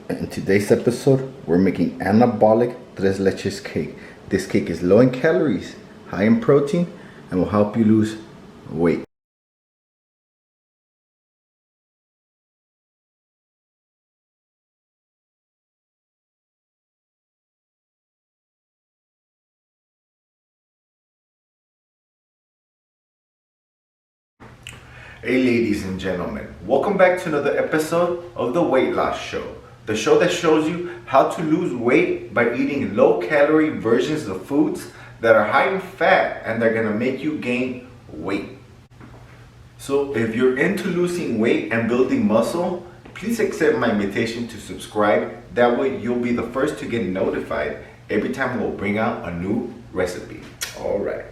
In today's episode, we're making anabolic tres leches cake. This cake is low in calories, high in protein, and will help you lose weight. Hey ladies and gentlemen, welcome back to another episode of the Weight Loss Show. The show that shows you how to lose weight by eating low calorie versions of foods that are high in fat and they're gonna make you gain weight. So if you're into losing weight and building muscle, please accept my invitation to subscribe. That way you'll be the first to get notified every time we'll bring out a new recipe. All right.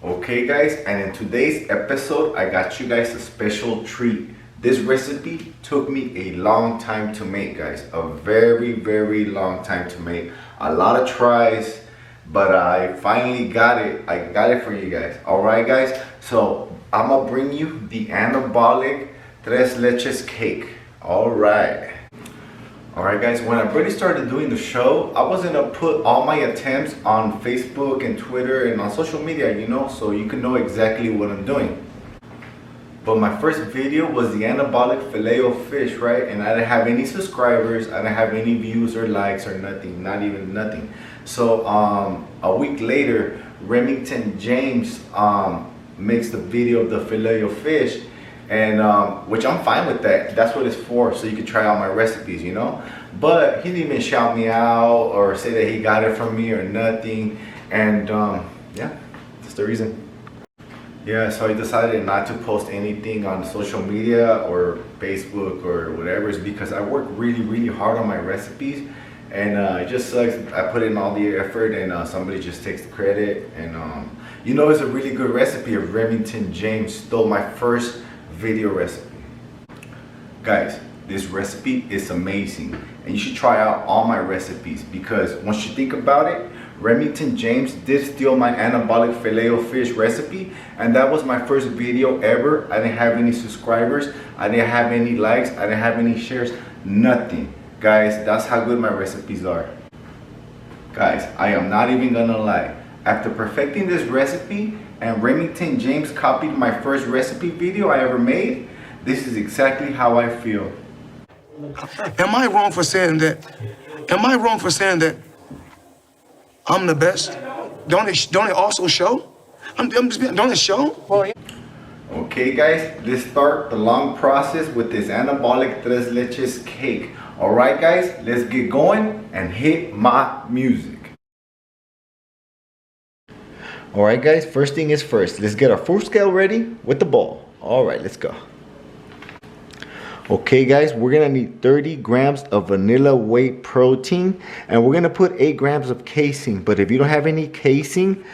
Okay guys, and in today's episode, I got you guys a special treat. This recipe took me a long time to make, guys. A very long time to make. A lot of tries, but I finally got it. I got it for you guys. All right guys, so I'm gonna bring you the anabolic tres leches cake. All right. Alright guys, when I really started doing the show, I was gonna put all my attempts on Facebook and Twitter and on social media, you know, so you can know exactly what I'm doing. But my first video was the anabolic filet of fish, right? And I didn't have any subscribers, I didn't have any views or likes or nothing, not even nothing. So a week later, Remington James makes the video of the filet of fish, and which I'm fine with that. That's what it's for, so you can try out my recipes, you know. But he didn't even shout me out or say that he got it from me or nothing. And yeah, that's the reason. Yeah, so I decided not to post anything on social media or Facebook or whatever, is because I work really hard on my recipes, and it just sucks. I put in all the effort and somebody just takes the credit. And you know, it's a really good recipe. Of Remington James stole my first video recipe. Guys, this recipe is amazing and you should try out all my recipes, because once you think about it, Remington James did steal my anabolic filet of fish recipe, and that was my first video ever. I didn't have any subscribers, I didn't have any likes, I didn't have any shares, nothing. Guys, that's how good my recipes are. Guys, I am not even gonna lie. After perfecting this recipe and Remington James copied my first recipe video I ever made, this is exactly how I feel. Am I wrong for saying that? Am I wrong for saying that I'm the best? Don't it also show? Don't it show? Well, yeah. Okay guys, let's start the long process with this anabolic tres leches cake. Alright guys, let's get going and hit my music. Alright guys, first thing is first, let's get our fruit scale ready with the bowl. Alright, let's go. Okay guys, we're gonna need 30 grams of vanilla whey protein, and we're gonna put 8 grams of casein. But if you don't have any casein,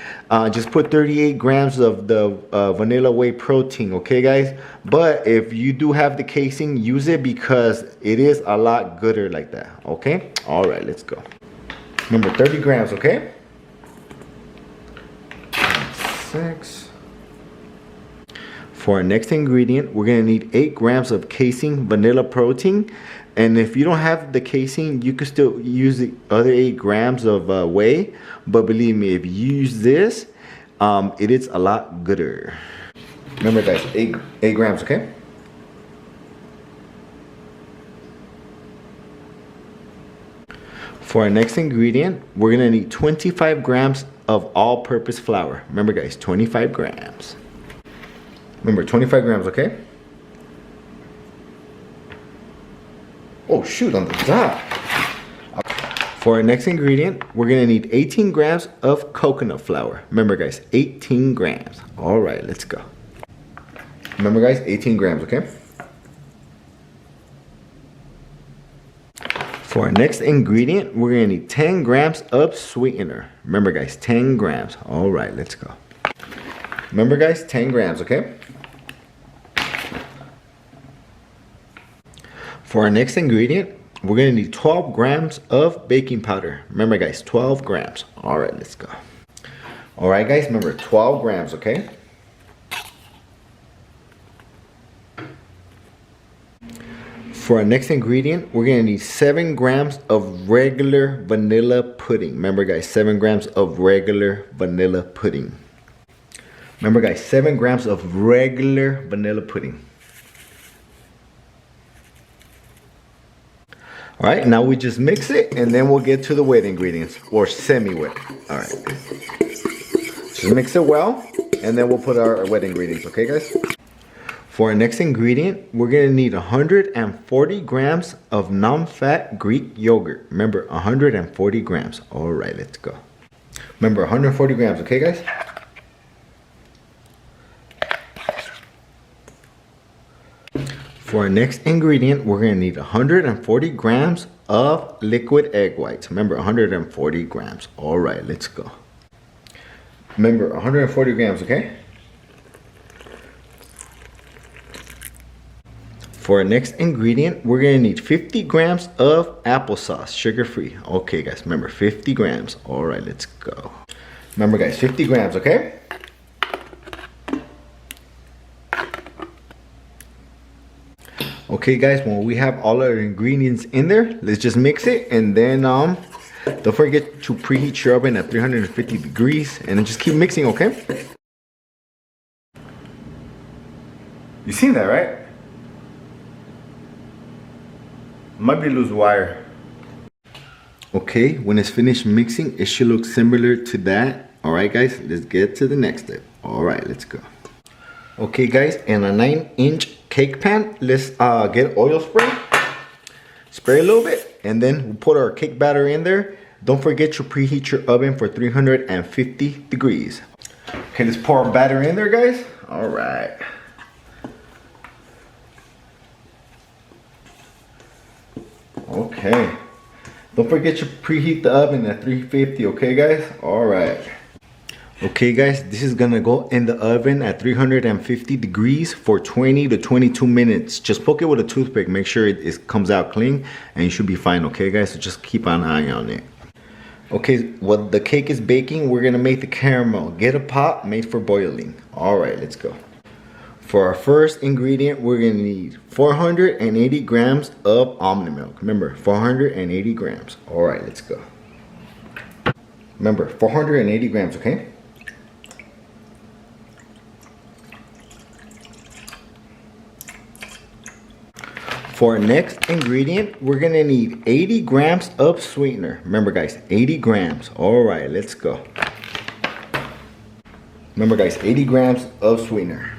just put 38 grams of the vanilla whey protein, okay guys? But if you do have the casein, use it, because it is a lot gooder like that, okay? Alright, let's go. Remember, 30 grams, okay? 6. For our next ingredient, we're gonna need 8 grams of casein vanilla protein. And if you don't have the casein, you can still use the other 8 grams of whey. But believe me, if you use this, it is a lot gooder. Remember guys, 8 grams, okay? For our next ingredient, we're gonna need 25 grams of all-purpose flour. Remember guys, 25 grams. Remember, 25 grams, okay? Oh shoot, on the dot. For our next ingredient, we're gonna need 18 grams of coconut flour. Remember guys, 18 grams. All right, let's go. Remember guys, 18 grams, okay? For our next ingredient, we're gonna need 10 grams of sweetener. Remember guys, 10 grams. All right, let's go. Remember guys, 10 grams, okay? For our next ingredient, we're gonna need 12 grams of baking powder. Remember guys, 12 grams. All right, let's go. All right guys, remember 12 grams, okay? For our next ingredient, we're gonna need 7 grams of regular vanilla pudding. Remember guys, 7 grams of regular vanilla pudding. Remember guys, 7 grams of regular vanilla pudding. All right, now we just mix it and then we'll get to the wet ingredients, or semi-wet. All right, just mix it well and then we'll put our wet ingredients, okay guys? For our next ingredient, we're gonna need 140 grams of non-fat Greek yogurt. Remember, 140 grams. All right, let's go. Remember, 140 grams, okay guys? For our next ingredient, we're gonna need 140 grams of liquid egg whites. Remember, 140 grams. All right, let's go. Remember, 140 grams, okay? For our next ingredient, we're gonna need 50 grams of applesauce, sugar-free. Okay guys, remember 50 grams. All right, let's go. Remember guys, 50 grams, okay? Okay guys, when we have all our ingredients in there, let's just mix it and then don't forget to preheat your oven at 350 degrees and then just keep mixing, okay? You seen that, right? Might be loose wire. Okay, when it's finished mixing, it should look similar to that. All right, guys, let's get to the next step. All right, let's go. Okay, guys, in a 9-inch cake pan, let's get oil spray. Spray a little bit, and then we'll put our cake batter in there. Don't forget to preheat your oven for 350 degrees. Okay, let's pour our batter in there, guys. All right. Okay, don't forget to preheat the oven at 350, okay guys? All right. Okay guys, this is gonna go in the oven at 350 degrees for 20 to 22 minutes. Just poke it with a toothpick, make sure it comes out clean, and you should be fine, okay guys? So just keep an eye on it. Okay, while the cake is baking, we're gonna make the caramel. Get a pot made for boiling. All right, let's go. For our first ingredient, we're gonna need 480 grams of almond milk. Remember, 480 grams. All right, let's go. Remember, 480 grams, okay? For our next ingredient, we're gonna need 80 grams of sweetener. Remember guys, 80 grams. All right, let's go. Remember guys, 80 grams of sweetener.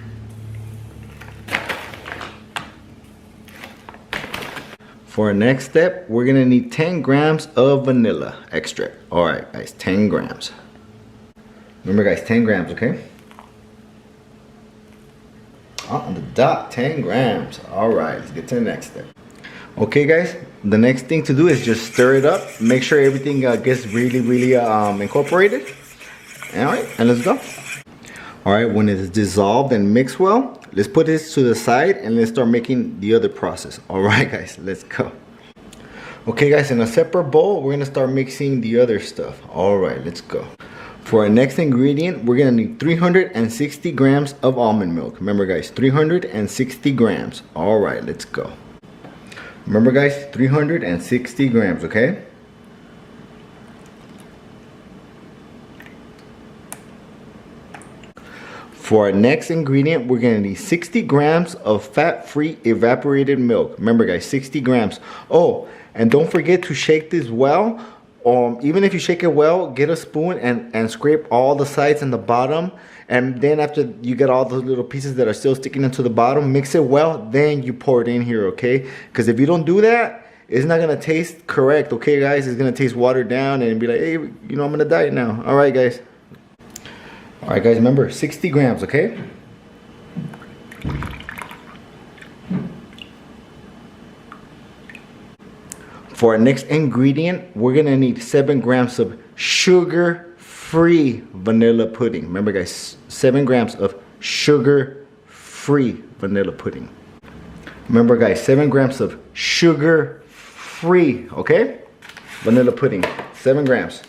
For our next step, we're gonna need 10 grams of vanilla extract. All right, guys, 10 grams. Remember, guys, 10 grams, okay? On the dot, 10 grams. All right, let's get to the next step. Okay, guys, the next thing to do is just stir it up. Make sure everything gets really incorporated. All right, and let's go. All right, when it's dissolved and mixed well, let's put this to the side and let's start making the other process. All right, guys, let's go. Okay, guys, in a separate bowl, we're gonna start mixing the other stuff. All right, let's go. For our next ingredient, we're gonna need 360 grams of almond milk. Remember, guys, 360 grams. All right, let's go. Remember, guys, 360 grams, okay? For our next ingredient, we're gonna need 60 grams of fat-free evaporated milk. Remember guys, 60 grams. Oh, and don't forget to shake this well. Even if you shake it well, get a spoon and scrape all the sides and the bottom. And then after you get all those little pieces that are still sticking into the bottom, mix it well, then you pour it in here, okay? Because if you don't do that, it's not gonna taste correct, okay guys? It's gonna taste watered down and be like, hey, you know, I'm gonna diet now. All right, guys. All right, guys, remember, 60 grams, okay? For our next ingredient, we're gonna need 7 grams of sugar-free vanilla pudding. Remember, guys, 7 grams of sugar-free vanilla pudding. Remember, guys, 7 grams of sugar-free, okay? Vanilla pudding, 7 grams.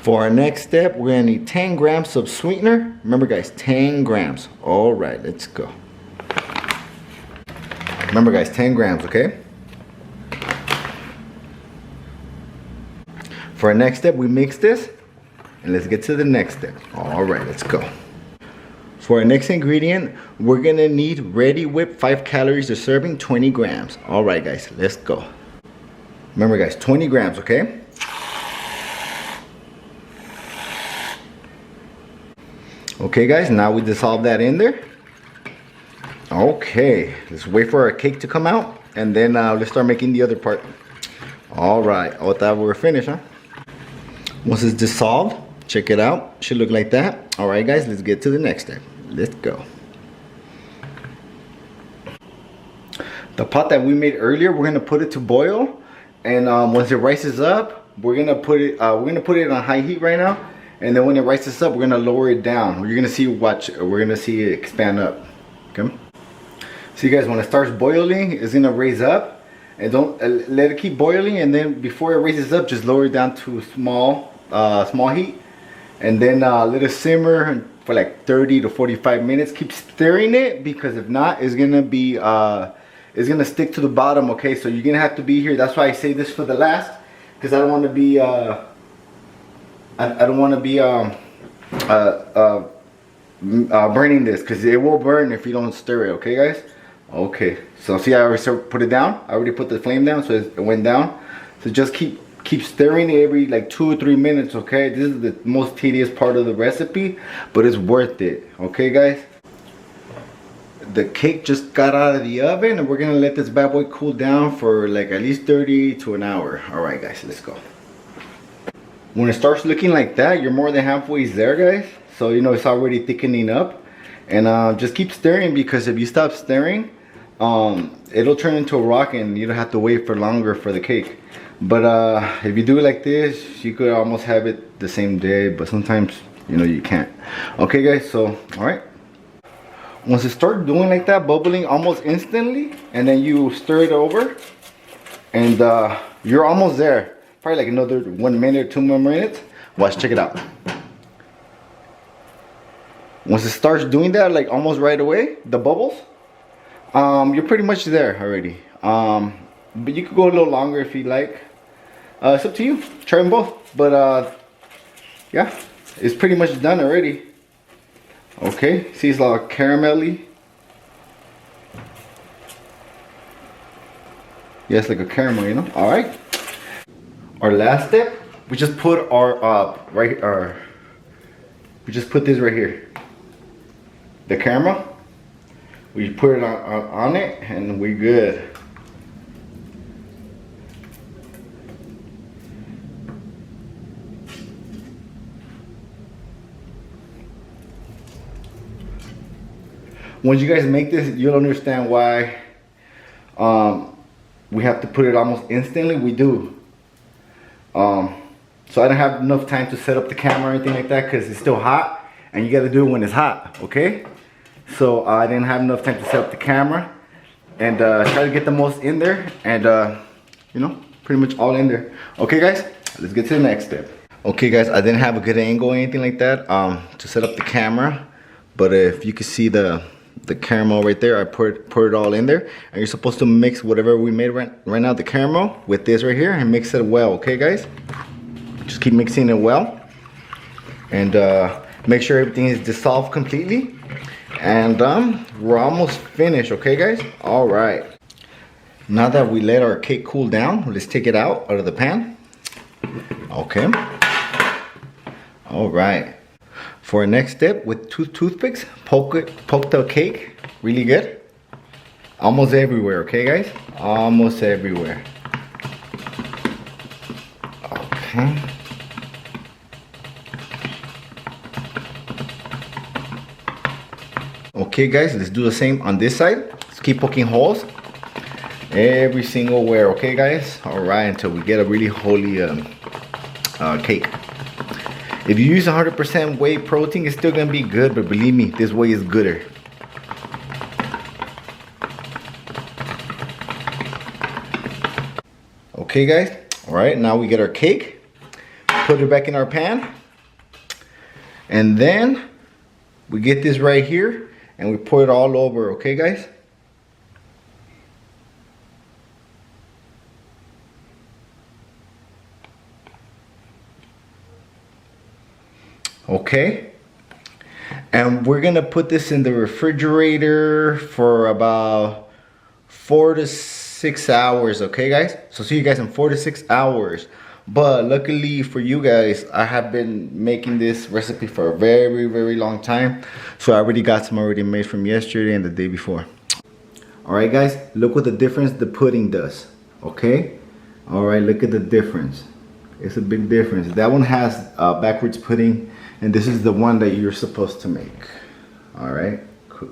For our next step, we're gonna need 10 grams of sweetener. Remember guys, 10 grams. All right, let's go. Remember guys, 10 grams, okay? For our next step, we mix this, and let's get to the next step. All right, let's go. For our next ingredient, we're gonna need ready whipped 5 calories a serving, 20 grams. All right guys, let's go. Remember guys, 20 grams, okay? Okay guys, now we dissolve that in there. Okay, let's wait for our cake to come out, and then let's start making the other part. All right, I thought we were finished, huh? Once it's dissolved, check it out. Should look like that. All right guys, let's get to the next step. Let's go. The pot that we made earlier, we're gonna put it to boil, and once it rises up, we're gonna put it on high heat right now. And then when it rises up, we're gonna lower it down. You're gonna see, we're gonna see it expand up. Okay. So you guys, when it starts boiling, it's gonna raise up, and don't let it keep boiling. And then before it raises up, just lower it down to small heat, and then let it simmer for like 30 to 45 minutes. Keep stirring it, because if not, it's gonna stick to the bottom. Okay, so you're gonna have to be here. That's why I say this for the last, because I don't want to be I don't want to be burning this, because it will burn if you don't stir it. Okay guys. Okay, so see, I already put it down. I already put the flame down, so it went down. So just keep stirring it every like 2 or 3 minutes. Okay, this is the most tedious part of the recipe, but it's worth it. Okay guys, the cake just got out of the oven, and we're gonna let this bad boy cool down for like at least 30 to an hour. All right guys, let's go. When it starts looking like that, you're more than halfway there guys. So you know it's already thickening up, and just keep stirring, because if you stop stirring, it'll turn into a rock, and you don't have to wait for longer for the cake. But if you do it like this, you could almost have it the same day, but sometimes, you know, you can't. Okay guys, so all right, once it starts doing like that, bubbling almost instantly, and then you stir it over, and you're almost there. Probably like another 1 minute or 2 more minutes. Watch, check it out. Once it starts doing that, like almost right away, the bubbles, you're pretty much there already. But you could go a little longer if you like. It's up to you. Try them both. But yeah, it's pretty much done already. Okay, see, it's a lot caramelly. Yeah, it's like a caramel, you know. All right. Our last step, we just put our we just put this right here. The caramel. We put it on it, and we're good. Once you guys make this, you'll understand why we have to put it almost instantly. We do. So I didn't have enough time to set up the camera or anything like that, because it's still hot, and you got to do it when it's hot. Okay. So I didn't have enough time to set up the camera, and try to get the most in there, and you know, pretty much all in there. Okay guys, let's get to the next step. Okay guys, I didn't have a good angle or anything like that to set up the camera, but if you can see the caramel right there, I put it all in there, and you're supposed to mix whatever we made right now, the caramel, with this right here, and mix it well. Okay guys, just keep mixing it well, and make sure everything is dissolved completely. And we're almost finished. Okay guys, all right, now that we let our cake cool down, let's take it out of the pan. Okay, all right. For our next step, with 2 toothpicks, poke the cake really good, almost everywhere. Okay guys, almost everywhere. Okay. Okay guys, let's do the same on this side. Let's keep poking holes every single where. Okay guys, all right, until we get a really holy cake. If you use 100% whey protein, it's still gonna be good, but believe me, this way is gooder. Okay guys, all right, now we get our cake. put it back in our pan. And then we get this right here and we pour it all over, okay guys? Okay. And we're gonna put this in the refrigerator for about 4 to 6 hours, okay guys? So see you guys in 4 to 6 hours. But luckily for you guys, I have been making this recipe for a very, very long time. So I already got some already made from yesterday and the day before. All right guys, look what the difference the pudding does, okay? All right, look at the difference. It's a big difference. That one has backwards pudding, and this is the one that you're supposed to make. All right, cool.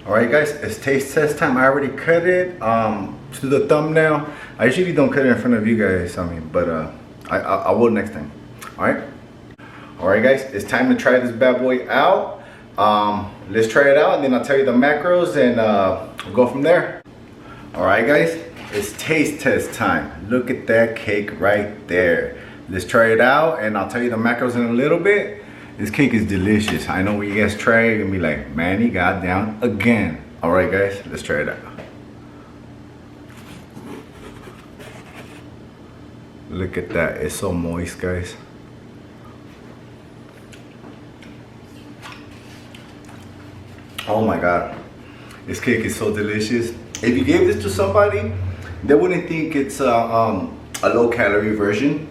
Alright guys, it's taste test time. I already cut it to the thumbnail. I usually don't cut it in front of you guys, but I will next time. Alright guys, it's time to try this bad boy out. Let's try it out and then I'll tell you the macros and we'll go from there. Alright guys, it's taste test time. Look at that cake right there. Let's try it out and I'll tell you the macros in a little bit. This cake is delicious. I know when you guys try it, you're gonna be like, man, he got down again. All right, guys, let's try it out. Look at that, it's so moist, guys. Oh my God, this cake is so delicious. If you gave this to somebody, they wouldn't think it's a low calorie version.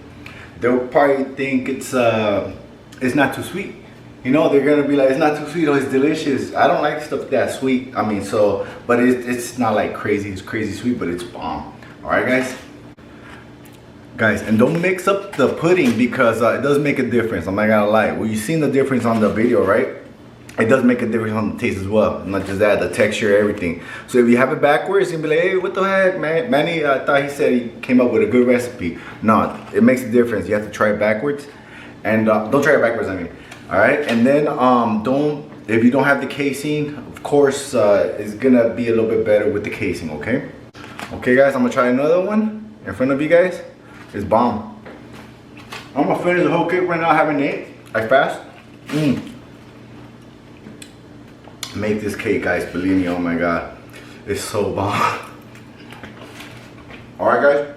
They'll probably think it's not too sweet. You know, they're gonna be like, it's not too sweet, oh, it's delicious. I don't like stuff that sweet. I mean, so, but it's not like crazy, it's crazy sweet, but it's bomb. All right, guys. Guys, and don't mix up the pudding because it does make a difference. I'm not gonna lie. Well, you've seen the difference on the video, right? It does make a difference on the taste as well. Not just that, the texture, everything. So if you have it backwards, you'll be like, hey, what the heck, man? Manny, I thought he said he came up with a good recipe. No, it makes a difference. You have to try it backwards. And don't try it backwards, I mean. All right, and then if you don't have the casing, of course, it's gonna be a little bit better with the casing, okay? Okay, guys, I'm gonna try another one in front of you guys. It's bomb. I'm gonna finish the whole cake right now. I haven't ate. I fast. Make this cake, guys. Believe me. Oh my God, it's so bomb. All right, guys.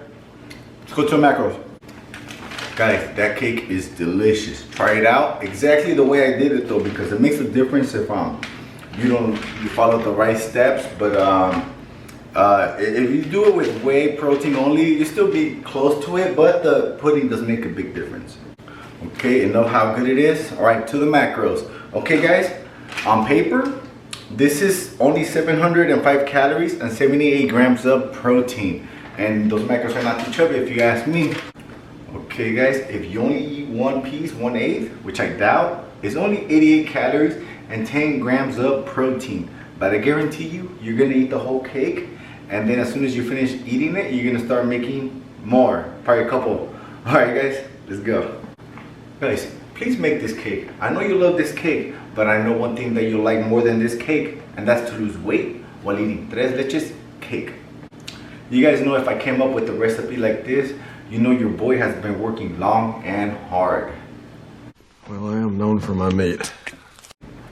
Let's go to the macros. Guys, that cake is delicious. Try it out exactly the way I did it though, because it makes a difference if you follow the right steps. But if you do it with whey protein only, you still be close to it, but the pudding does make a big difference. Okay, enough how good it is. All right, to the macros. Okay, guys, on paper, this is only 705 calories and 78 grams of protein, and those macros are not too chubby if you ask me. Okay guys, if you only eat one piece, 1/8, which I doubt, it's only 88 calories and 10 grams of protein. But I guarantee you, you're gonna eat the whole cake, and then as soon as you finish eating it, you're gonna start making more, probably a couple. All right guys, let's go. Guys, please make this cake. I know you love this cake, but I know one thing that you like more than this cake, and that's to lose weight while eating tres leches cake. You guys know if I came up with a recipe like this, you know your boy has been working long and hard. Well, I am known for my meat.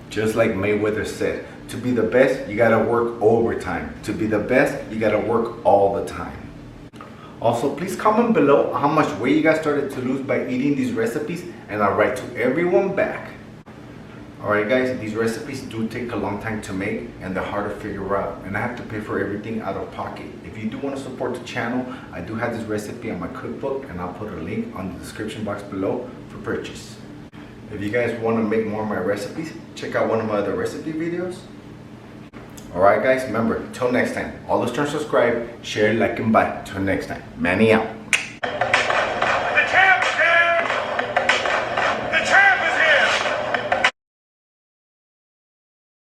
Just like Mayweather said, to be the best, you gotta work overtime. To be the best, you gotta work all the time. Also, please comment below how much weight you guys started to lose by eating these recipes, and I'll write to everyone back. Alright guys, these recipes do take a long time to make and they're hard to figure out, and I have to pay for everything out of pocket. If you do want to support the channel, I do have this recipe on my cookbook, and I'll put a link on the description box below for purchase. If you guys want to make more of my recipes, check out one of my other recipe videos. Alright guys, remember, till next time, always turn subscribe, share, like, and buy. Till next time, Manny out.